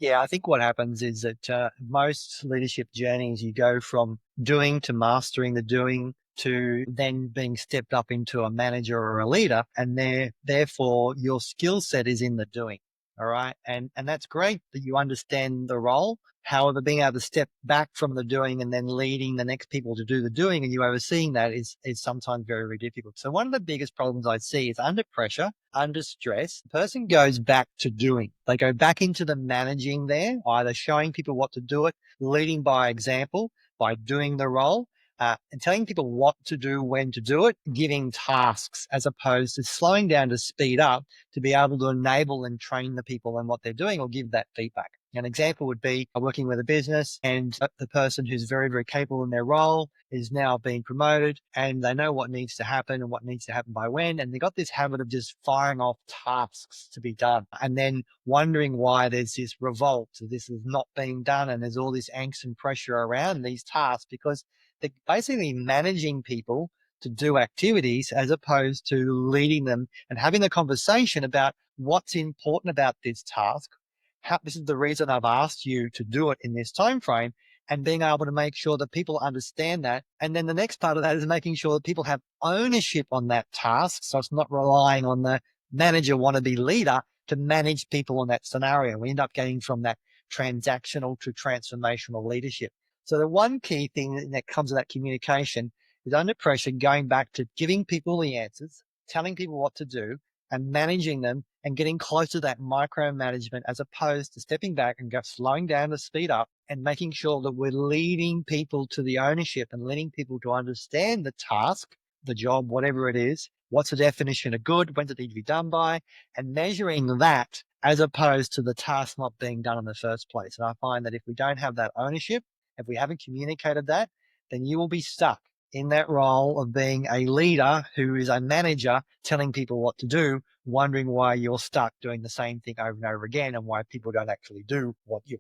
Yeah, I think what happens is that most leadership journeys, you go from doing to mastering the doing to then being stepped up into a manager or a leader. And therefore, your skill set is in the doing. All right. And that's great that you understand the role. However, being able to step back from the doing and then leading the next people to do the doing and you overseeing that is sometimes very, very difficult. So one of the biggest problems I see is under pressure, under stress, the person goes back to doing. They go back into the managing there, either showing people what to do it, leading by example, by doing the role, and telling people what to do, when to do it, giving tasks as opposed to slowing down to speed up to be able to enable and train the people in what they're doing or give that feedback. An example would be working with a business and the person who's very, very capable in their role is now being promoted and they know what needs to happen and what needs to happen by when. And they got this habit of just firing off tasks to be done and then wondering why there's this revolt. This is not being done. And there's all this angst and pressure around these tasks because they're basically managing people to do activities as opposed to leading them and having the conversation about what's important about this task. This is the reason I've asked you to do it in this time frame, and being able to make sure that people understand that. And then the next part of that is making sure that people have ownership on that task. So it's not relying on the manager wannabe leader to manage people in that scenario. We end up getting from that transactional to transformational leadership. So the one key thing that comes with that communication is under pressure, going back to giving people the answers, telling people what to do and managing them and getting close to that micromanagement as opposed to stepping back and slowing down to speed up and making sure that we're leading people to the ownership and leading people to understand the task, the job, whatever it is, what's the definition of good, when does it need to be done by, and measuring that as opposed to the task not being done in the first place. And I find that if we don't have that ownership, if we haven't communicated that, then you will be stuck in that role of being a leader who is a manager telling people what to do, wondering why you're stuck doing the same thing over and over again and why people don't actually do what you